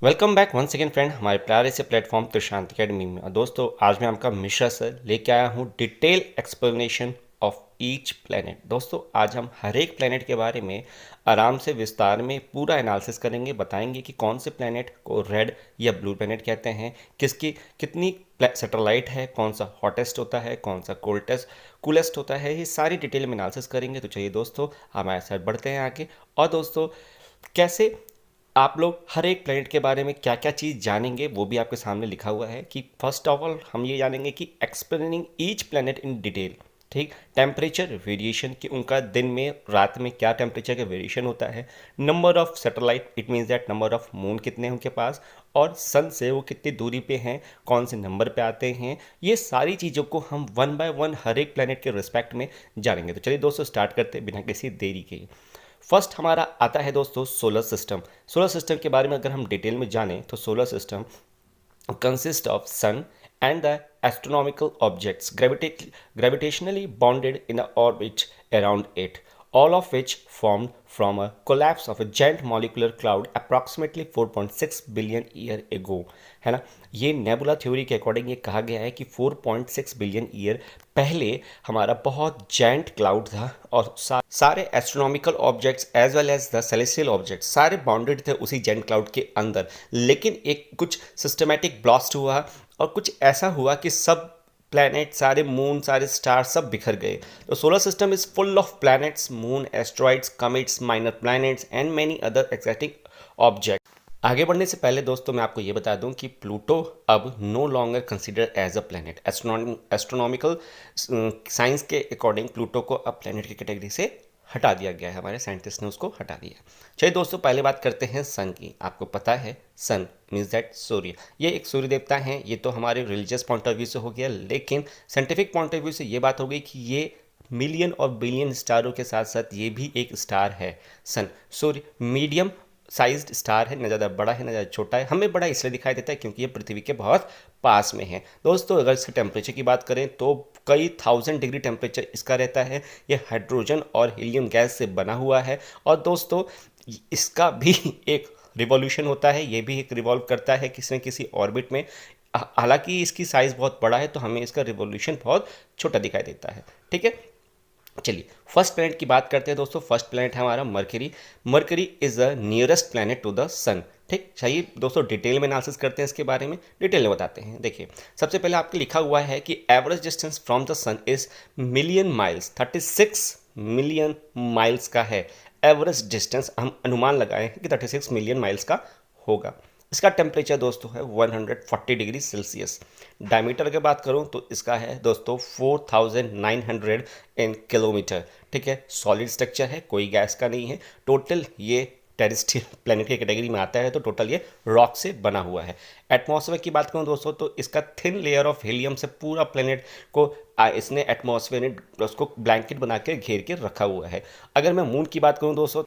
Welcome back once again friend हमारे प्यारे से प्लेटफॉर्म प्रशांत अकेडमी में। और दोस्तों आज मैं आपका मिश्रा सर लेके आया हूँ detail explanation of each planet. दोस्तों आज हम हर एक प्लेनेट के बारे में आराम से विस्तार में पूरा एनालिसिस करेंगे, बताएंगे कि कौन से प्लेनेट को रेड या ब्लू प्लेनेट कहते हैं, किसकी कितनी सैटेलाइट है, कौन सा हॉटेस्ट होता है, कौन सा कोल्डेस्ट कूलेस्ट होता है, ये सारी डिटेल में एनालिसिस करेंगे। तो चलिए दोस्तों हमारे साथ बढ़ते हैं आगे। और दोस्तों कैसे आप लोग हर एक प्लेनेट के बारे में क्या क्या चीज़ जानेंगे वो भी आपके सामने लिखा हुआ है कि फर्स्ट ऑफ ऑल हम ये जानेंगे कि explaining each planet in detail. ठीक, टेम्परेचर वेरिएशन कि उनका दिन में रात में क्या टेम्परेचर का वेरिएशन होता है, number of satellite it means that number of moon कितने हैं उनके पास, और सन से वो कितनी दूरी पे हैं, कौन से नंबर पे आते हैं। ये सारी चीज़ों को हम वन बाय वन हर एक प्लेनेट के रिस्पेक्ट में जानेंगे। तो चलिए दोस्तों स्टार्ट करते हैं बिना किसी देरी के। फर्स्ट हमारा आता है दोस्तों सोलर सिस्टम। सोलर सिस्टम के बारे में अगर हम डिटेल में जानें तो solar system consist of sun and the astronomical objects gravitationally bonded in a orbit around it, all of which formed from a collapse of a giant molecular cloud approximately 4.6 billion year ago। है ना, ये nebula theory के according ये कहा गया है कि 4.6 billion year पहले हमारा बहुत जायंट क्लाउड था और सारे astronomical objects as well as the celestial objects सारे बाउंडेड थे उसी जायंट क्लाउड के अंदर। लेकिन एक कुछ सिस्टमैटिक ब्लास्ट हुआ और कुछ ऐसा हुआ कि सब प्लैनेट, सारे मून, सारे स्टार सब बिखर गए। तो solar system is full of planets, moon, asteroids, commits, minor planets and many other exciting object. आगे बढ़ने से पहले दोस्तों मैं आपको ये बता दूं कि प्लूटो अब no longer consider as a planet. Astronomical science के अकॉर्डिंग प्लूटो को अब प्लैनेट की कैटेगरी से हटा दिया गया है, हमारे साइंटिस्ट ने उसको हटा दिया। चलिए दोस्तों पहले बात करते हैं सन की। आपको पता है सन मीन्स दैट सूर्य, ये एक सूर्य देवता हैं। ये तो हमारे रिलीजियस पॉइंट ऑफ व्यू से हो गया, लेकिन साइंटिफिक पॉइंट ऑफ व्यू से ये बात हो गई कि ये मिलियन और बिलियन स्टारों के साथ साथ ये भी एक स्टार है। सन सूर्य मीडियम साइज्ड स्टार है, ना ज़्यादा बड़ा है ना ज़्यादा छोटा है। हमें बड़ा इसलिए दिखाई देता है क्योंकि ये पृथ्वी के बहुत पास में है। दोस्तों अगर इसके टेम्परेचर की बात करें तो कई 1000 डिग्री टेम्परेचर इसका रहता है। ये हाइड्रोजन और हीलियम गैस से बना हुआ है। और दोस्तों इसका भी एक रिवॉल्यूशन होता है, ये भी एक रिवॉल्व करता है किसी न किसी ऑर्बिट में। हालांकि इसकी साइज़ बहुत बड़ा है तो हमें इसका रिवॉल्यूशन बहुत छोटा दिखाई देता है। ठीक है, चलिए फर्स्ट प्लैनेट की बात करते हैं दोस्तों। फर्स्ट प्लैनेट है हमारा Mercury. Mercury is the nearest planet to the sun. ठीक, चाहिए दोस्तों डिटेल में एनालिसिस करते हैं इसके बारे में, डिटेल में बताते हैं। देखिए सबसे पहले आपके लिखा हुआ है कि average distance from the sun is million miles, 36 million miles का है एवरेज डिस्टेंस। हम अनुमान लगाए हैं कि 36 मिलियन माइल्स का होगा। इसका टेम्परेचर दोस्तों है 140 डिग्री सेल्सियस। डायमीटर की बात करूं तो इसका है दोस्तों 4900 इन किलोमीटर। ठीक है, सॉलिड स्ट्रक्चर है, कोई गैस का नहीं है। टोटल ये टेरेस्ट्रियल प्लेनेट की कैटेगरी में आता है तो टोटल ये रॉक से बना हुआ है। एटमॉस्फेयर की बात करूं दोस्तों तो इसका थिन लेयर ऑफ हीलियम से पूरा प्लेनेट को इसने एटमॉस्फेयर ने उसको ब्लैंकेट बना के घेर के रखा हुआ है। अगर मैं मून की बात करूं दोस्तों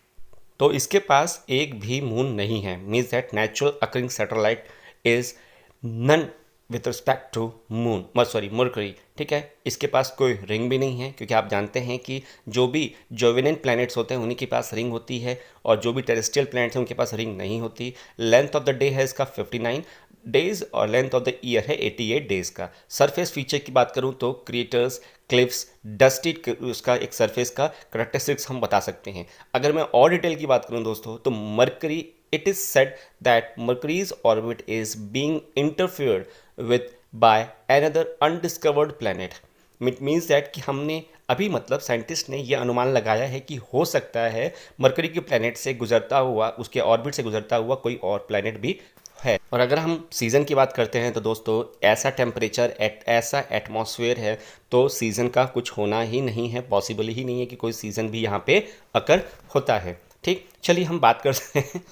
तो इसके पास एक भी मून नहीं है। Means that natural occurring satellite is none with respect to moon, sorry Mercury. ठीक है, इसके पास कोई रिंग भी नहीं है क्योंकि आप जानते हैं कि जो भी जोवेनेंट प्लैनेट्स होते हैं उन्हीं के पास रिंग होती है और जो भी टेरेस्ट्रियल प्लैनेट्स हैं उनके पास रिंग नहीं होती। लेंथ ऑफ द डे है इसका 59 डेज और लेंथ ऑफ द ईयर है 88 डेज का। सरफेस फीचर की बात करूं तो क्रिएटर्स, क्लिफ्स, डस्टी उसका एक सरफेस का करेक्टरिस्टिक्स हम बता सकते हैं। अगर मैं और डिटेल की बात करूं दोस्तों तो mercury, it is said that Mercury's orbit is being interfered with by another undiscovered planet. It means that कि हमने अभी मतलब साइंटिस्ट ने यह अनुमान लगाया है कि हो सकता है मरकरी के प्लैनेट से गुजरता हुआ, उसके ऑर्बिट से गुजरता हुआ कोई और प्लैनेट भी है। और अगर हम सीज़न की बात करते हैं तो दोस्तों ऐसा टेम्परेचर, ऐसा एटमॉस्फेयर है तो सीज़न का कुछ होना ही नहीं है, पॉसिबल ही नहीं है कि कोई सीज़न भी यहाँ पे अकर होता है। ठीक, चलिए हम बात करते हैं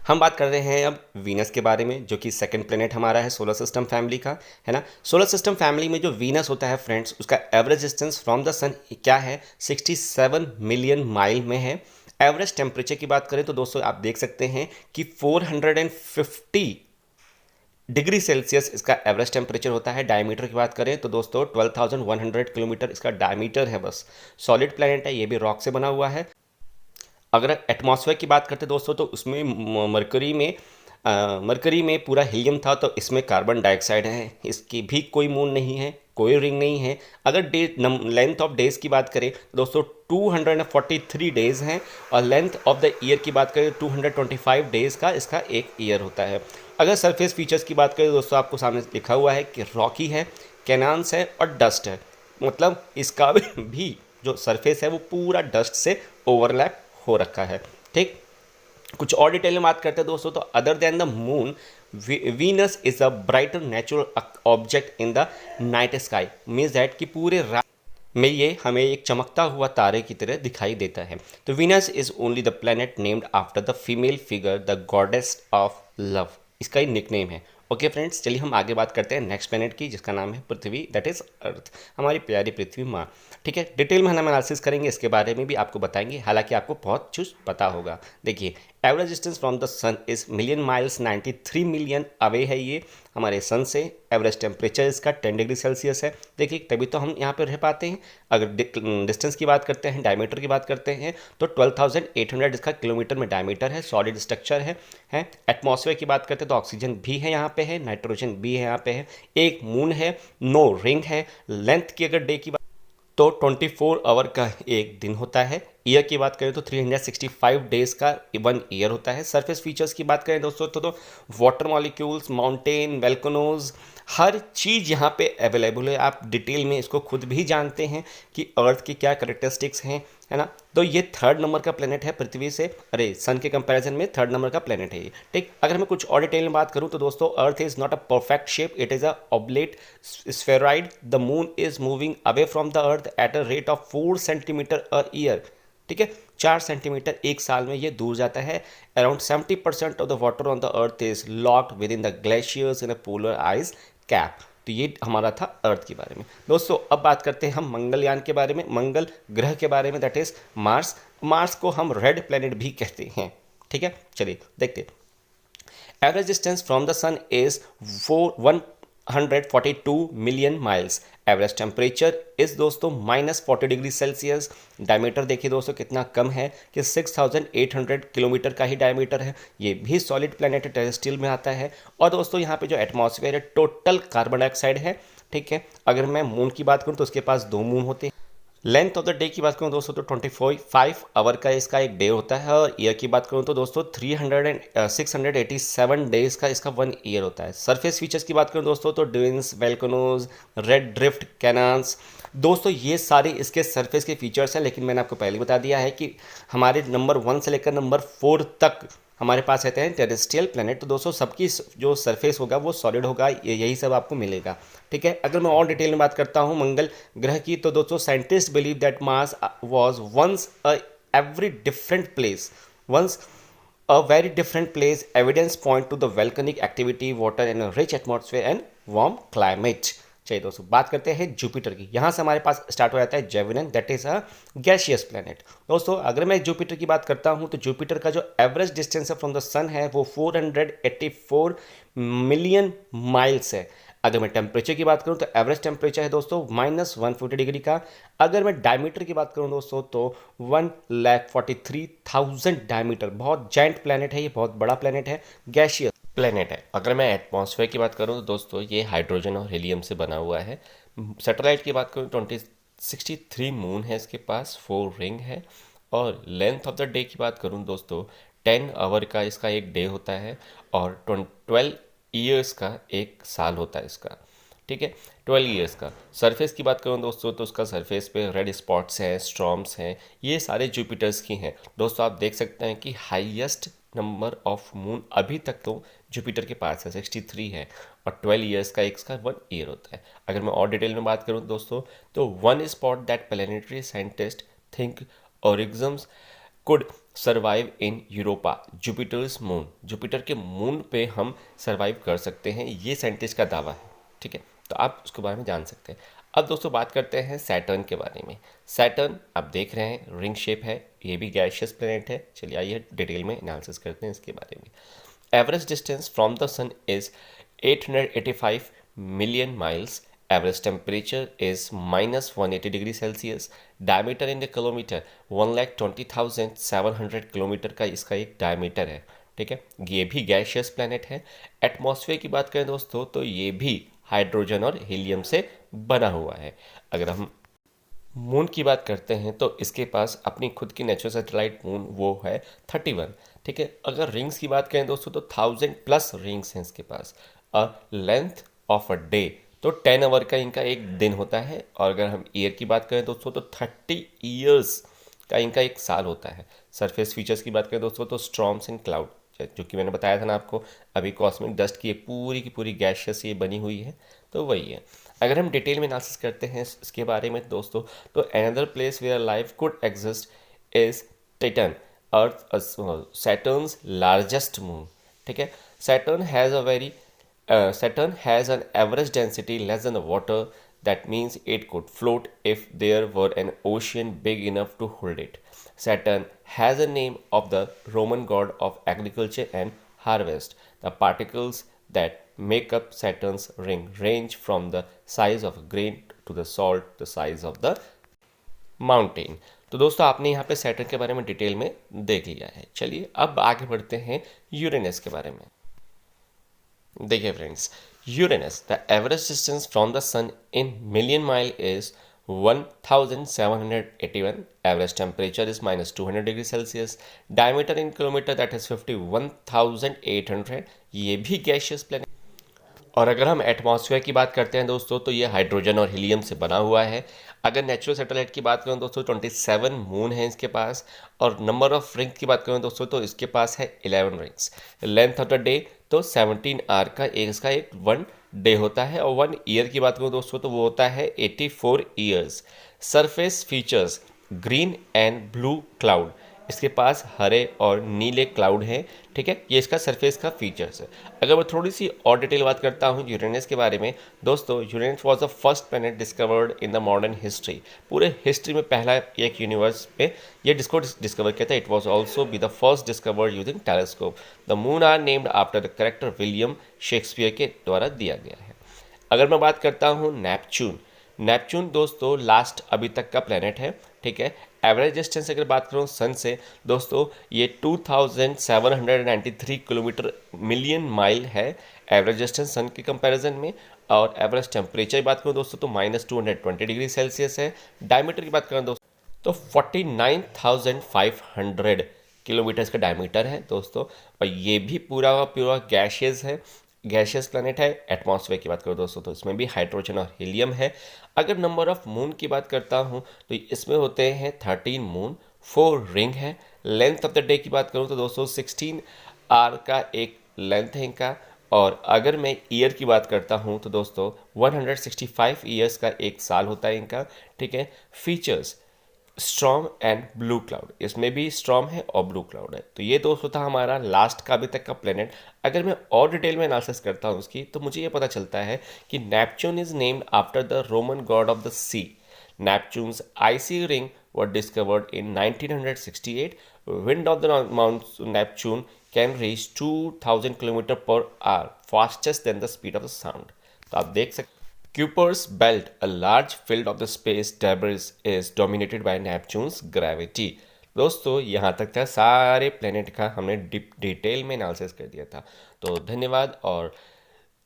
हम बात कर रहे हैं अब वीनस के बारे में, जो कि सेकंड प्लेनेट हमारा है सोलर सिस्टम फैमिली का, है ना। सोलर सिस्टम फैमिली में जो वीनस होता है फ्रेंड्स, उसका एवरेज डिस्टेंस फ्रॉम द सन क्या है, 67 मिलियन माइल में है। एवरेज टेम्परेचर की बात करें तो दोस्तों आप देख सकते हैं कि 450 डिग्री सेल्सियस इसका एवरेज टेम्परेचर होता है। डायमीटर की बात करें तो दोस्तों 12,100 किलोमीटर इसका डायमीटर है। बस सॉलिड प्लेनेट है, ये भी रॉक से बना हुआ है। अगर एटमॉस्फेयर की बात करते दोस्तों तो उसमें मरकरी में मरकरी में पूरा हीलियम था, तो इसमें कार्बन डाइऑक्साइड है, इसकी भी कोई मून नहीं है, कोई रिंग नहीं है। अगर लेंथ ऑफ डेज की बात करें दोस्तों 243 डेज हैं, और लेंथ ऑफ द ईयर की बात करें 225 डेज का इसका एक ईयर होता है। अगर सरफेस फीचर्स की बात करें दोस्तों, आपको सामने लिखा हुआ है कि रॉकी है, कैनान्स है और डस्ट है, मतलब इसका भी जो सरफेस है वो पूरा डस्ट से ओवरलैप हो रखा है। ठीक, कुछ और डिटेल में बात करते हैं दोस्तों, तो other than the moon, Venus is a brighter natural object in the night sky, means that कि पूरे रात में ये हमें एक चमकता हुआ तारे की तरह दिखाई देता है। तो Venus is only the planet named after the female figure the goddess of love, इसका ही निकनेम है। ओके फ्रेंड्स, चलिए हम आगे बात करते हैं नेक्स्ट प्लेनेट की, जिसका नाम है पृथ्वी, दैट इज अर्थ, हमारी प्यारी पृथ्वी माँ। ठीक है, डिटेल में हम एनालिसिस करेंगे, इसके बारे में भी आपको बताएंगे, हालांकि आपको बहुत कुछ पता होगा। देखिए, average distance from the sun is million miles, 93 million away है ये हमारे सन से। एवरेज टेम्परेचर इसका 10 डिग्री सेल्सियस है। देखिए, तभी तो हम यहाँ पर रह पाते हैं। अगर डिस्टेंस की बात करते हैं, डायमीटर की बात करते हैं, तो 12,800 इसका किलोमीटर में डायमीटर है, सॉलिड स्ट्रक्चर है। एटमॉस्फेयर की बात करते हैं तो ऑक्सीजन भी है यहाँ पे है, नाइट्रोजन भी है यहाँ पे है, एक मून है, नो रिंग है। लेंथ की अगर डे की तो 24 आवर का एक दिन होता है। ईयर की बात करें तो 365 डेज का 1 ईयर होता है। सरफेस फीचर्स की बात करें दोस्तों तो वाटर मॉलिक्यूल्स, माउंटेन, वेल्कनोज, हर चीज़ यहाँ पे अवेलेबल है। आप डिटेल में इसको खुद भी जानते हैं कि अर्थ की क्या करेक्टरिस्टिक्स हैं, है ना। तो ये 3rd नंबर का प्लेनेट है पृथ्वी से, अरे सन के कंपैरिजन में 3rd नंबर का प्लेनेट है ये। ठीक, अगर मैं कुछ और डिटेल में बात करूँ तो दोस्तों, earth is not a perfect shape, it is a oblate spheroid. The moon is moving away from the earth at a rate of 4 centimetre a year. ठीक है, 4 सेंटीमीटर एक साल में ये दूर जाता है। Around 70% of the water on the earth is locked with in the glaciers in a polar ice cap. तो ये हमारा था अर्थ के बारे में। दोस्तों, अब बात करते हैं हम मंगलयान के बारे में, मंगल ग्रह के बारे में, दैट इज मार्स। मार्स को हम रेड प्लेनेट भी कहते हैं। ठीक है, चलिए देखते हैं। Average distance from the sun is 142 million miles. Average temperature इस दोस्तों -40 डिग्री सेल्सियस। डायमीटर देखिए दोस्तों कितना कम है कि 6,800 किलोमीटर का ही डायमीटर है। ये भी सॉलिड प्लैनेट टेरेस्ट्रियल में आता है। और दोस्तों यहाँ पे जो एटमॉस्फेयर है टोटल कार्बन डाइऑक्साइड है। ठीक है, अगर मैं मून की बात करूँ तो उसके पास 2 मून होते हैं। लेंथ ऑफ द डे की बात करूँ दोस्तों तो 25 आवर का इसका एक डे होता है। और ईयर की बात करूँ तो दोस्तों 687 डेज का इसका 1 ईयर होता है। सरफेस फीचर्स की बात करूँ दोस्तों तो ड्यून्स, वेल्कनोज, रेड ड्रिफ्ट, कैनान्स, दोस्तों ये सारे इसके सरफेस के फीचर्स हैं। लेकिन मैंने आपको पहले बता दिया है कि हमारे नंबर 1 से लेकर नंबर 4 तक हमारे पास रहते हैं टेरेस्ट्रियल प्लेनेट। तो दोस्तों सबकी जो सरफेस होगा वो सॉलिड होगा, यही सब आपको मिलेगा। ठीक है, अगर मैं और डिटेल में बात करता हूँ मंगल ग्रह की, तो दोस्तों scientist believe that Mars was once a every different place, once a very different place. Evidence point to the volcanic activity, water and rich atmosphere and warm climate. चलिए दोस्तों, बात करते हैं जुपिटर की। यहाँ से हमारे पास स्टार्ट हो जाता है Jovian, that is a gaseous planet. दोस्तों, अगर मैं जुपिटर की बात करता हूँ तो जुपिटर का जो एवरेज डिस्टेंस है फ्रॉम द सन है वो 484 मिलियन माइल्स है। अगर मैं टेम्परेचर की बात करूँ तो एवरेज टेम्परेचर है दोस्तों -140 डिग्री का। अगर मैं डायमीटर की बात करूँ दोस्तों तो 1,43,000 डायमीटर। बहुत जाइंट प्लेनेट है ये, बहुत बड़ा प्लेनेट है, गैसियस प्लेनेट है। अगर मैं एटमॉस्फेयर की बात करूँ तो दोस्तों ये हाइड्रोजन और हीलियम से बना हुआ है। सैटेलाइट की बात करूँ 63 मून है इसके पास, 4 रिंग है। और लेंथ ऑफ द डे की बात करूँ दोस्तों 10 आवर का इसका एक डे होता है। और 12 ईयर्स का एक साल होता है इसका। ठीक है, 12 ईयर्स का। सरफेस की बात करूँ दोस्तों तो उसका सरफेस पे रेड स्पॉट्स हैं, स्टॉर्म्स हैं, ये सारे जुपिटर्स की हैं। दोस्तों आप देख सकते हैं कि हाईएस्ट नंबर ऑफ मून अभी तक तो जुपिटर के पास है, 63 है। और 12 ईयर्स का एक का 1 ईयर होता है। अगर मैं और डिटेल में बात करूँ दोस्तों तो one spot that planetary scientist think organisms could survive in Europa, Jupiter's moon. Jupiter के मून पे हम सर्वाइव कर सकते हैं, ये साइंटिस्ट का दावा है। ठीक है, तो आप उसके बारे में जान सकते हैं। अब दोस्तों बात करते हैं सैटर्न के बारे में। सैटर्न आप देख रहे हैं रिंग शेप है, ये भी गैसियस प्लैनेट है। चलिए आइए डिटेल में एनालिसिस करते हैं इसके बारे में। Average distance from the sun is 885 million miles. Average temperature is -180 degree Celsius. Diameter in the kilometer 1,20,700 kilometre का इसका एक डायमीटर है। ठीक है, ये भी गैशियस प्लैनेट है। एटमॉस्फेयर की बात करें दोस्तों तो ये भी हाइड्रोजन और हीलियम से बना हुआ है। अगर हम मून की बात करते हैं तो इसके पास अपनी खुद की नेचुरल सैटेलाइट मून वो है 31। ठीक है, अगर रिंग्स की बात करें दोस्तों तो 1000+ रिंग्स हैं इसके पास। A length of a day तो 10 आवर का इनका एक दिन होता है। और अगर हम ईयर की बात करें दोस्तों तो 30 ईयर्स का इनका एक साल होता है। सरफेस फीचर्स की बात करें दोस्तों तो स्टॉर्म्स एंड क्लाउड, जो कि मैंने बताया था ना आपको, अभी कॉस्मिक डस्ट की पूरी गैशियस ये बनी हुई है, तो वही है। अगर हम डिटेल में एनालिसिस करते हैं इसके बारे में दोस्तों तो another place where life could exist is Titan, earth Saturn's largest moon. ठीक है, Saturn has a very Saturn has an average density less than the water. That means it could float if there were an ocean big enough to hold it. Saturn has a name of the Roman god of agriculture and harvest. The particles that make up Saturn's ring range from the size of a grain to the salt the size of the mountain. तो दोस्तों आपने यहाँ पे Saturn के बारे में detail में देख लिया है। चलिए अब आगे बढ़ते हैं यूरेनस के बारे में। देखिए friends, Uranus the average distance from the sun in million mile is 1781। Average temperature is -200 degree Celsius. Diameter in kilometre that is 51,800। ये भी गैशियस प्लैनेट। और अगर हम एटमॉस्फेयर की बात करते हैं दोस्तों तो ये हाइड्रोजन और हीलियम से बना हुआ है। अगर नेचुरल सैटेलाइट की बात करें दोस्तों 27 मून है इसके पास। और नंबर ऑफ रिंग की बात करें दोस्तों तो इसके पास है 11 rings. Length of the day तो 17 आवर का इसका एक 1 डे होता है। और 1 ईयर की बात करूँ दोस्तों तो वो होता है 84 years. Surface features green and blue cloud, इसके पास हरे और नीले क्लाउड हैं। ठीक है, ये इसका सरफेस का फीचर्स है। अगर मैं थोड़ी सी और डिटेल बात करता हूँ यूरेनस के बारे में दोस्तों, Uranus was the first planet discovered in the modern history. पूरे हिस्ट्री में पहला एक यूनिवर्स में ये डिस्कवर किया था। It was also be the first discovered using telescope. The moon are named after the character William Shakespeare के द्वारा दिया गया है। अगर मैं बात करता हूँ नेपच्यून, नेपच्यून दोस्तों लास्ट अभी तक का प्लेनेट है। ठीक है, एवरेज डिस्टेंस अगर बात करूँ सन से दोस्तों ये 2793 किलोमीटर मिलियन माइल है एवरेज डिस्टेंस सन के कंपैरिजन में। और एवरेज टेम्परेचर की बात करूँ दोस्तों तो -220 डिग्री सेल्सियस है। डायमीटर की बात करें दोस्तों तो 49,500 किलोमीटर्स का डायमीटर है दोस्तों। और ये भी पूरा का पूरा गैशियस है, गैशियस प्लैनेट है। एटमॉस्फेयर की बात करो दोस्तों तो इसमें भी हाइड्रोजन और हीलियम है। अगर नंबर ऑफ मून की बात करता हूँ तो इसमें होते हैं 13 मून, 4 रिंग है। लेंथ ऑफ द डे की बात करूँ तो दोस्तों 16 आवर का एक लेंथ है इनका। और अगर मैं ईयर की बात करता हूँ तो दोस्तों 165 ईयर्स का एक साल होता है इनका। ठीक है, features storm and blue cloud, इसमें भी स्ट्रॉम है और ब्लू क्लाउड है। तो ये दोस्तों था हमारा लास्ट का अभी तक का प्लेनेट। अगर मैं और डिटेल में एनालिसिस करता हूँ उसकी तो मुझे ये पता चलता है कि Neptune is named after the Roman god of the sea. Neptune's icy ring were discovered in 1968। Wind of the mount Neptune can reach 2000 kilometre per hour, fastest than the speed of the sound. तो आप देख सकते Kuiper's belt, a large field of the space debris, is dominated by Neptune's gravity. दोस्तों यहाँ तक था सारे planet का हमने डिटेल में एनालिसिस कर दिया था। तो धन्यवाद, और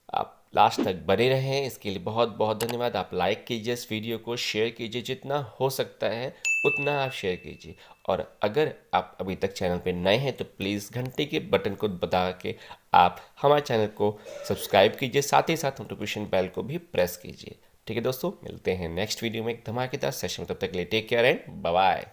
आप लास्ट तक बने रहें इसके लिए बहुत बहुत धन्यवाद। आप लाइक कीजिए इस वीडियो को, शेयर कीजिए, जितना हो सकता है उतना आप शेयर कीजिए। और अगर आप अभी तक चैनल पे नए हैं तो प्लीज़ घंटे के बटन को दबा के आप हमारे चैनल को सब्सक्राइब कीजिए, साथ ही साथ नोटिफिकेशन बेल को भी प्रेस कीजिए। ठीक है दोस्तों, मिलते हैं नेक्स्ट वीडियो में एक धमाकेदार सेशन में। तब तक के लिए take care and bye bye.